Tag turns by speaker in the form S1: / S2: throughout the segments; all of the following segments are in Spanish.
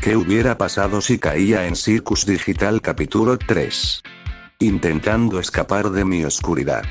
S1: ¿Qué hubiera pasado si caía en Circus Digital capítulo 3? Intentando escapar de mi oscuridad.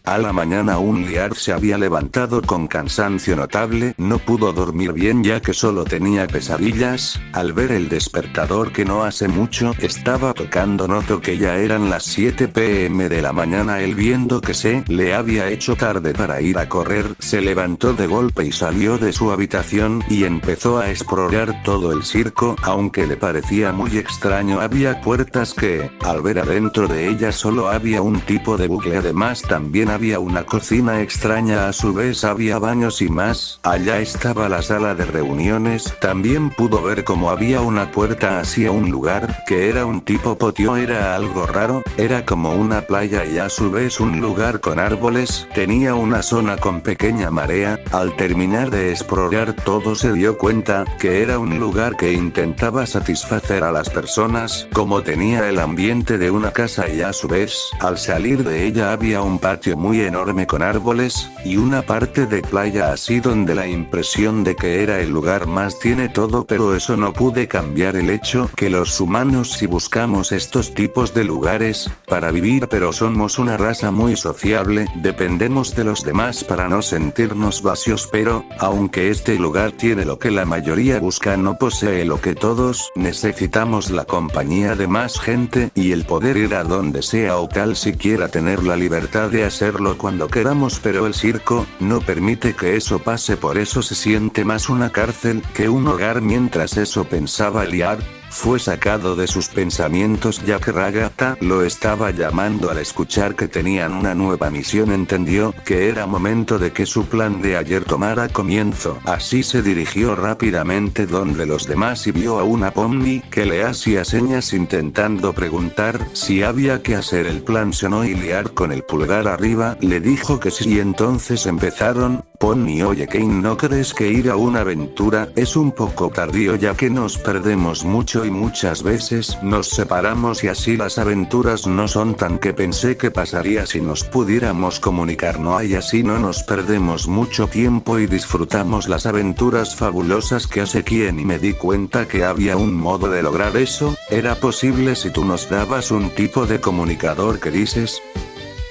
S1: A la mañana Liard se había levantado con cansancio notable, no pudo dormir bien ya que solo tenía pesadillas. Al ver el despertador que no hace mucho estaba tocando, notó que ya eran las 7 p.m. de la mañana. Él, viendo que se le había hecho tarde para ir a correr, se levantó de golpe y salió de su habitación y empezó a explorar todo el circo. Aunque le parecía muy extraño, había puertas que, al ver adentro de ellas, solo había un tipo de bucle. Además también había una cocina extraña, a su vez había baños y más. Allá estaba la sala de reuniones. También pudo ver como había una puerta hacia un lugar que era un tipo patio. Era algo raro, era como una playa y a su vez un lugar con árboles. Tenía una zona con pequeña marea. Al terminar de explorar todo se dio cuenta que era un lugar que intentaba satisfacer a las personas, como tenía el ambiente de una casa, y a su vez, al salir de ella había un patio muy enorme con árboles, y una parte de playa así donde la impresión de que era el lugar más tiene todo. Pero eso no pude cambiar el hecho que los humanos, si buscamos estos tipos de lugares para vivir, pero somos una raza muy sociable, dependemos de los demás para no sentirnos vacíos. Pero, aunque este lugar tiene lo que la mayoría busca, no posee lo que todos necesitamos: la compañía de más gente y el poder ir a donde sea o tal siquiera tener la libertad de hacerlo cuando queramos. Pero el circo no permite que eso pase, por eso se siente más una cárcel que un hogar. Mientras eso pensaba, Liard fue sacado de sus pensamientos ya que Ragata lo estaba llamando. Al escuchar que tenían una nueva misión, entendió que era momento de que su plan de ayer tomara comienzo. Así se dirigió rápidamente donde los demás y vio a una Pomni que le hacía señas intentando preguntar si había que hacer. El plan sonó y Liard con el pulgar arriba le dijo que sí, y entonces empezaron. Pomni: oye Kane, ¿no crees que ir a una aventura es un poco tardío ya que nos perdemos mucho y muchas veces nos separamos y así las aventuras no son tan? Que pensé que pasaría si nos pudiéramos comunicar, no hay, así no nos perdemos mucho tiempo y disfrutamos las aventuras fabulosas que hace Kien. Y me di cuenta que había un modo de lograr eso. Era posible si tú nos dabas un tipo de comunicador. ¿Qué dices?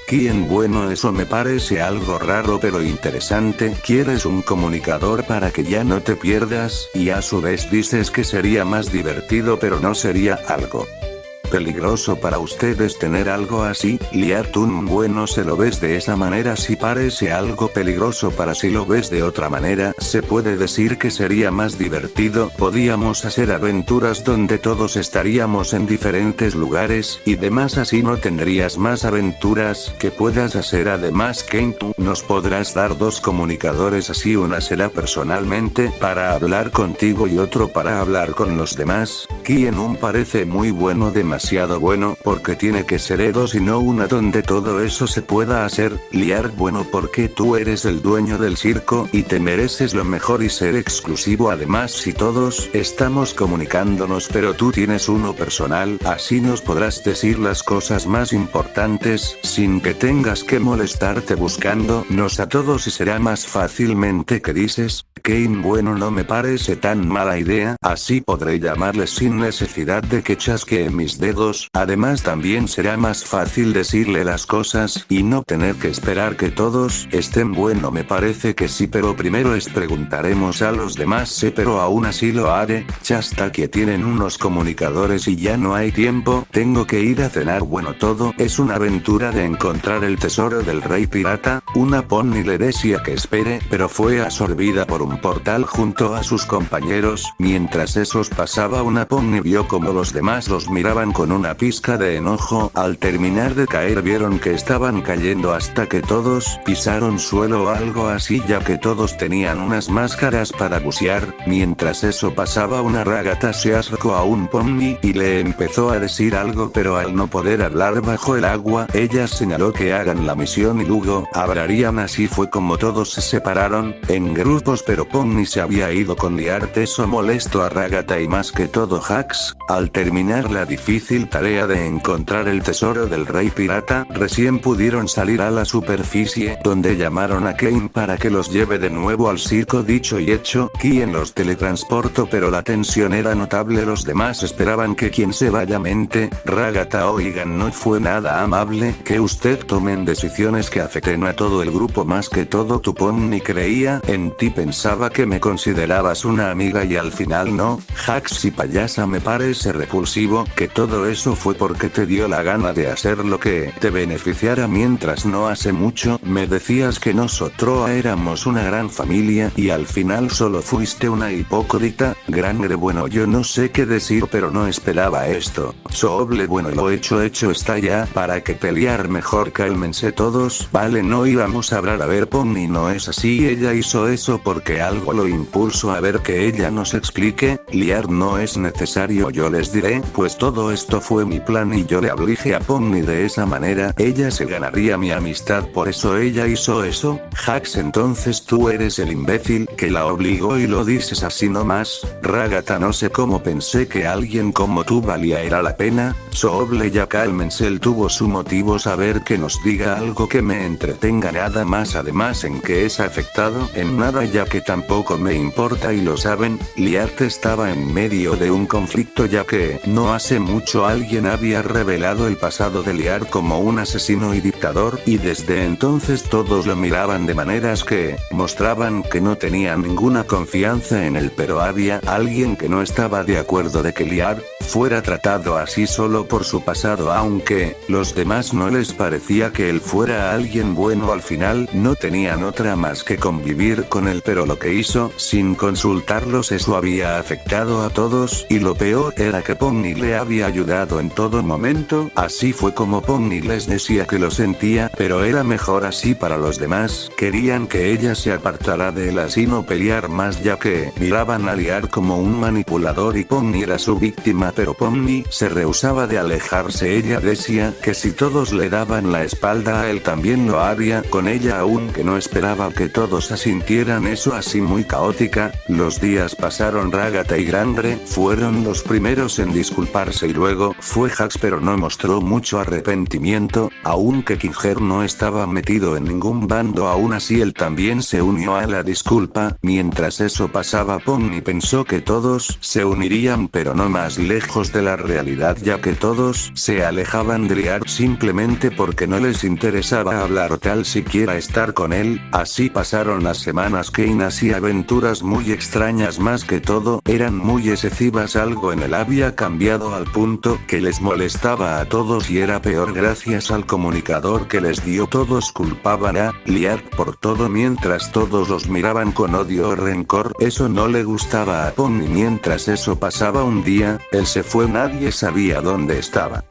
S1: Kien: bueno, eso me parece algo raro pero interesante. ¿Quieres un comunicador para que ya no te pierdas? Y a su vez dices que sería más divertido, pero ¿no sería algo peligroso para ustedes tener algo así? Liard: bueno, se lo ves de esa manera, sí parece algo peligroso. Para si lo ves de otra manera, se puede decir que sería más divertido. Podíamos hacer aventuras donde todos estaríamos en diferentes lugares y demás, así no tendrías más aventuras que puedas hacer. Además, Kane, tú nos podrás dar 2 comunicadores, así una será personalmente para hablar contigo y otro para hablar con los demás. Kien: parece muy bueno, demasiado bueno, porque tiene que ser 2 y no una donde todo eso se pueda hacer. Liard: bueno, porque tú eres el dueño del circo y te mereces lo mejor y ser exclusivo. Además, si todos estamos comunicándonos pero tú tienes uno personal, así nos podrás decir las cosas más importantes sin que tengas que molestarte buscándonos a todos y será más fácilmente. ¿Qué dices, Kane? Bueno, no me parece tan mala idea, así podré llamarles sin necesidad de que chasquee mis dedos. Además también será más fácil decirle las cosas y no tener que esperar que todos estén. Bueno, me parece que sí, pero primero preguntaremos a los demás. Sí, pero aún así lo haré. Hasta que tienen unos comunicadores y ya no hay tiempo, tengo que ir a cenar. Bueno, todo es una aventura de encontrar el tesoro del rey pirata. Una Pomni le decía que espere, pero fue absorbida por un portal junto a sus compañeros. Mientras esos pasaba, una Pomni vio como los demás los miraban con una pizca de enojo. Al terminar de caer vieron que estaban cayendo hasta que todos pisaron suelo o algo así, ya que todos tenían unas máscaras para bucear. Mientras eso pasaba, una Ragata se acercó a un Pomni y le empezó a decir algo, pero al no poder hablar bajo el agua, ella señaló que hagan la misión y luego hablarían. Así fue como todos se separaron en grupos, pero Pomni se había ido con Liard. Eso molestó a Ragata y más que todo Jax. Al terminar la difícil difícil tarea de encontrar el tesoro del rey pirata, recién pudieron salir a la superficie, donde llamaron a Kane para que los lleve de nuevo al circo. Dicho y hecho, Kien los teletransportó, pero la tensión era notable. Los demás esperaban que quien se vaya mente, Ragata. Oigan, no fue nada amable que usted tomen decisiones que afecten a todo el grupo, más que todo tu Pomni creía en ti, pensaba que me considerabas una amiga y al final no. Jax y payasa, me parece repulsivo que todo eso fue porque te dio la gana de hacer lo que te beneficiara, mientras no hace mucho me decías que nosotros éramos una gran familia y al final solo fuiste una hipócrita. Grande, bueno, yo no sé qué decir, pero no esperaba esto. Soble, bueno, lo hecho está ya, para que pelear mejor cálmense todos, vale, no íbamos a hablar. A ver, Pomni, no es así, ella hizo eso porque algo lo impulsó, a ver que ella nos explique. Liar, no es necesario, yo les diré, pues todo esto fue mi plan y yo le obligé a Pomni de esa manera, ella se ganaría mi amistad, por eso ella hizo eso. Jax, entonces tú eres el imbécil que la obligó y lo dices así nomás. Ragata, no sé cómo pensé que alguien como tú valía era la pena. Soble, ya cálmense, él tuvo su motivo, saber que nos diga algo que me entretenga nada más, además en que es afectado, en nada, ya que tampoco me importa y lo saben. Liart estaba en medio de un conflicto, ya que no hace mucho alguien había revelado el pasado de Liart como un asesino y dictador, y desde entonces todos lo miraban de maneras que mostraban que no tenían ninguna confianza en él, pero había alguien que no estaba de acuerdo de que Liart fuera tratado así solo por su pasado, aunque los demás no les parecía que él fuera alguien bueno. Al final no tenían otra más que convivir con él, pero lo que hizo sin consultarlos, eso había afectado a todos, y lo peor era que Pomni le había ayudado en todo momento. Así fue como Pomni les decía que lo sentía, pero era mejor así para los demás. Querían que ella se apartara de él, así no pelear más, ya que miraban a Liart como un manipulador y Pomni era su víctima, pero Pomni se rehusaba de alejarse. Ella decía que si todos le daban la espalda a él también lo haría con ella, aunque no esperaba que todos asintieran eso. Así muy caótica, los días pasaron. Ragata y Grandre fueron los primeros en disculparse y luego fue Jax, pero no mostró mucho arrepentimiento, aunque Kinger no estaba metido en ningún bando. Aún así él también se unió a la disculpa. Mientras eso pasaba, Pomni pensó que todos se unirían, pero no más lejos de la realidad, ya que todos se alejaban de Liart simplemente porque no les interesaba hablar, tal siquiera estar con él. Así pasaron las semanas. Kane hacía aventuras muy extrañas, más que todo eran muy excesivas. Algo en él había cambiado al punto que les molestaba a todos y era peor gracias al comunicador que les dio. Todos culpaban a Liart por todo, mientras todos los miraban con odio o rencor. Eso no le gustaba a Pomni. Mientras eso pasaba, un día él se fue, nadie sabía dónde estaba.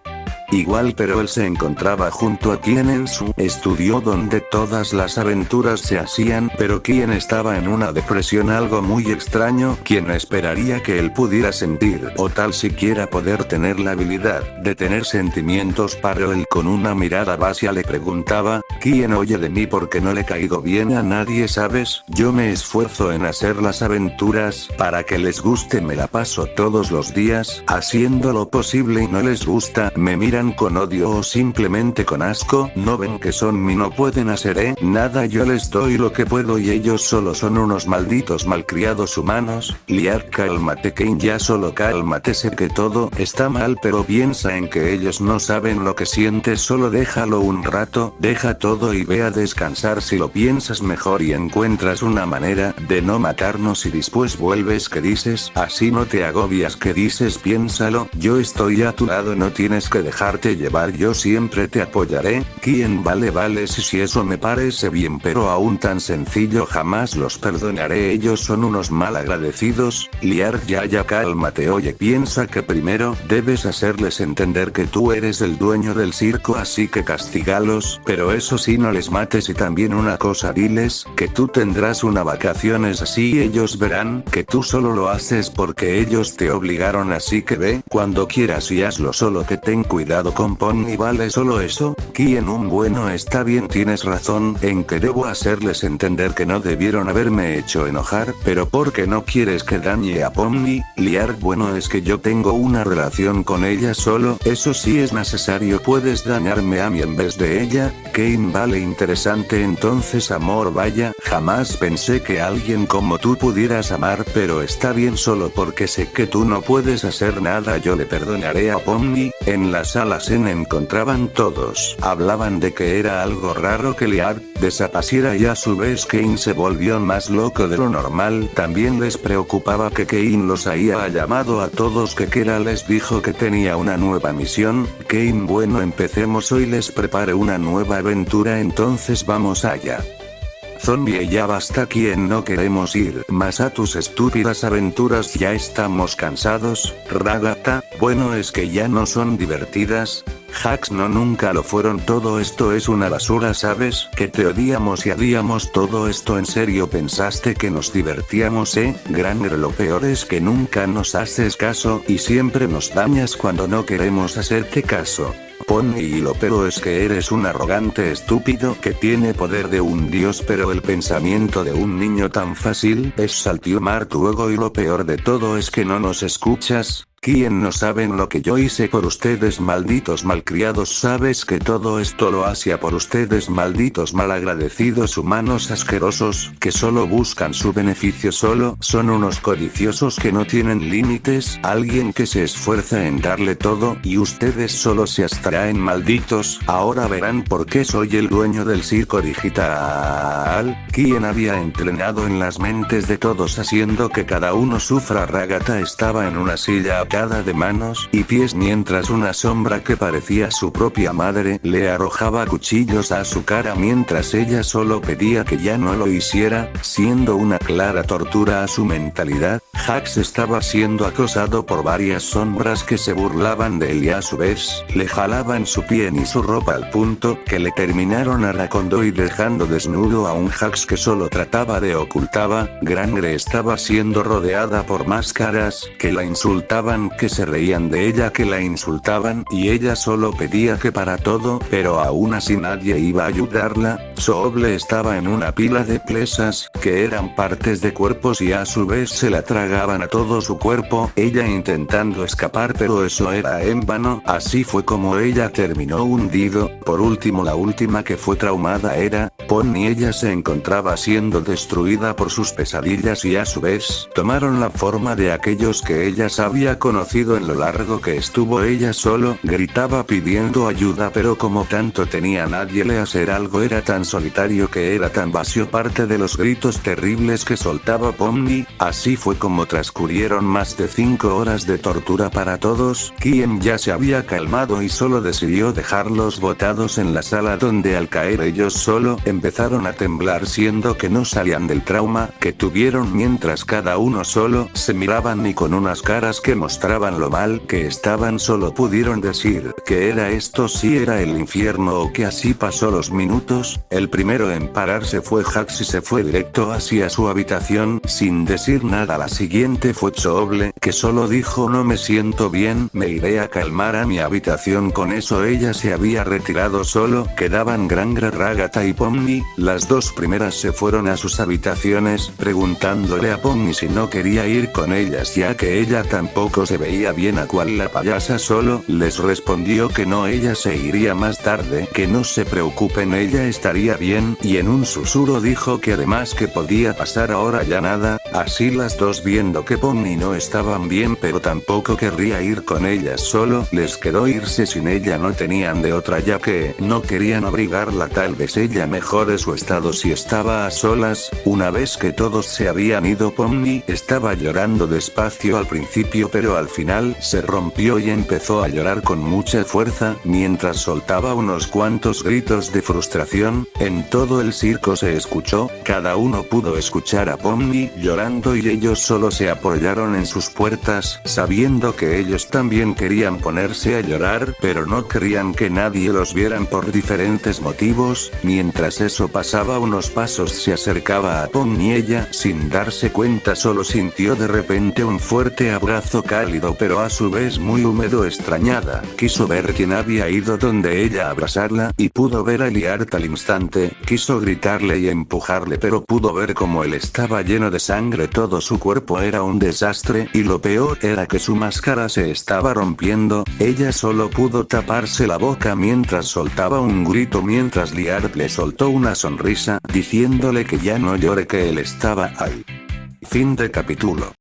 S1: Igual, pero él se encontraba junto a Kien en su estudio donde todas las aventuras se hacían, pero Kien estaba en una depresión, algo muy extraño. ¿Quién esperaría que él pudiera sentir o tal siquiera poder tener la habilidad de tener sentimientos? Pero él con una mirada vacía le preguntaba: ¿Quién oye de mí porque no le caigo bien a nadie? ¿Sabes? Yo me esfuerzo en hacer las aventuras para que les guste, me la paso todos los días haciendo lo posible y no les gusta, me miran con odio o simplemente con asco. ¿No ven que son mí? No pueden hacer nada, yo les doy lo que puedo y ellos solo son unos malditos malcriados humanos. Liart, cálmate Kane, ya solo cálmate, sé que todo está mal, pero piensa en que ellos no saben lo que sientes, solo déjalo un rato, deja todo y ve a descansar. Si lo piensas mejor y encuentras una manera de no matarnos y después vuelves, ¿qué dices? Así no te agobias, ¿qué dices? Piénsalo, yo estoy a tu lado, no tienes que dejarte llevar, yo siempre te apoyaré. ¿Quién? Vale, si eso me parece bien, pero aún tan sencillo jamás los perdonaré, ellos son unos mal agradecidos. Liart, ya cálmate, oye, piensa que primero debes hacerles entender que tú eres el dueño del circo, así que castígalos, pero eso sí, no les mates. Y también una cosa, diles que tú tendrás una vacaciones, así ellos verán que tú solo lo haces porque ellos te obligaron, así que ve cuando quieras y hazlo, solo que ten cuidado quedado con Pony, vale solo eso. Quien un bueno está bien, tienes razón en que debo hacerles entender que no debieron haberme hecho enojar, pero ¿por qué no quieres que dañe a Pony? Liard, bueno es que yo tengo una relación con ella solo, eso sí es necesario, puedes dañarme a mí en vez de ella. Kane, vale, interesante, entonces amor, vaya, jamás pensé que alguien como tú pudieras amar, pero está bien solo porque sé que tú no puedes hacer nada, yo le perdonaré a Pony. En la sala se encontraban todos, hablaban de que era algo raro que Liard desapareciera y a su vez Kane se volvió más loco de lo normal, también les preocupaba que Kane los había llamado a todos, que Kera les dijo que tenía una nueva misión. Kane, bueno, empecemos, hoy les preparé una nueva aventura, entonces vamos allá. Zombie, ya basta, quien no queremos ir más a tus estúpidas aventuras, ya estamos cansados. Ragata, bueno es que ya no son divertidas. Jax, no, nunca lo fueron, todo esto es una basura, sabes que te odiamos y haríamos todo esto en serio, pensaste que nos divertíamos, Granger, lo peor es que nunca nos haces caso y siempre nos dañas cuando no queremos hacerte caso. Pony, y lo peor es que eres un arrogante estúpido que tiene poder de un dios, pero el pensamiento de un niño tan fácil es saltiumar tu ego, y lo peor de todo es que no nos escuchas. ¿Quién no saben lo que yo hice por ustedes, malditos malcriados? Sabes que todo esto lo hacía por ustedes, malditos malagradecidos humanos asquerosos, que solo buscan su beneficio, solo son unos codiciosos que no tienen límites, alguien que se esfuerza en darle todo, y ustedes solo se abstraen, malditos. Ahora verán por qué soy el dueño del circo digital. ¿Quién había entrenado en las mentes de todos haciendo que cada uno sufra? Ragata estaba en una silla atada de manos y pies mientras una sombra que parecía su propia madre le arrojaba cuchillos a su cara mientras ella solo pedía que ya no lo hiciera, siendo una clara tortura a su mentalidad. Jax estaba siendo acosado por varias sombras que se burlaban de él y a su vez le jalaban su piel y su ropa al punto que le terminaron arrancando y dejando desnudo a un Jax que solo trataba de ocultaba. Granger estaba siendo rodeada por máscaras que la insultaban, que se reían de ella, que la insultaban, y ella solo pedía que para todo, pero aún así nadie iba a ayudarla. Soble estaba en una pila de presas, que eran partes de cuerpos y a su vez se la tragaban a todo su cuerpo, ella intentando escapar, pero eso era en vano, así fue como ella terminó hundido. Por último, la última que fue traumada era Pony, ella se encontraba siendo destruida por sus pesadillas y a su vez tomaron la forma de aquellos que ella había conocido en lo largo que estuvo ella solo, gritaba pidiendo ayuda, pero como tanto tenía nadie le hacer algo, era tan solitario que era tan vacío, parte de los gritos terribles que soltaba Pony. Así fue como transcurrieron más de 5 horas de tortura para todos, quien ya se había calmado y solo decidió dejarlos botados en la sala, donde al caer ellos solo empezaron a temblar, siendo que no salían del trauma que tuvieron, mientras cada uno solo se miraban y con unas caras que mostraban lo mal que estaban, solo pudieron decir que era esto, si era el infierno o que así pasó los minutos. El primero en pararse fue Jax y se fue directo hacia su habitación sin decir nada. La siguiente fue Soble, que solo dijo no me siento bien, me iré a calmar a mi habitación. Con eso ella se había retirado, solo quedaban Granger, Ragata y Pony. Las dos primeras se fueron a sus habitaciones preguntándole a Pony si no quería ir con ellas, ya que ella tampoco se veía bien, a cual la payasa solo les respondió que no, ella se iría más tarde, que no se preocupen, ella estaría bien, y en un susurro dijo que además que podía pasar ahora ya nada. Así las dos, viendo que Pony no estaban bien pero tampoco querría ir con ellas, solo les quedó irse sin ella, no tenían de otra ya que no querían obligarla, tal vez ella mejore su estado si estaba a solas. Una vez que todos se habían ido, Pony estaba llorando despacio al principio, pero al final se rompió y empezó a llorar con mucha fuerza, mientras soltaba unos cuantos gritos de frustración. En todo el circo se escuchó, cada uno pudo escuchar a Pony llorar llorando y ellos solo se apoyaron en sus puertas, sabiendo que ellos también querían ponerse a llorar, pero no querían que nadie los vieran por diferentes motivos. Mientras eso pasaba, unos pasos se acercaba a Pong y ella, sin darse cuenta, solo sintió de repente un fuerte abrazo cálido pero a su vez muy húmedo. Extrañada, quiso ver quién había ido donde ella a abrazarla, y pudo ver a Liart al instante. Quiso gritarle y empujarle, pero pudo ver como él estaba lleno de sangre, todo su cuerpo era un desastre, y lo peor era que su máscara se estaba rompiendo. Ella solo pudo taparse la boca mientras soltaba un grito, mientras Liart le soltó una sonrisa, diciéndole que ya no llore, que él estaba ahí. Fin de capítulo.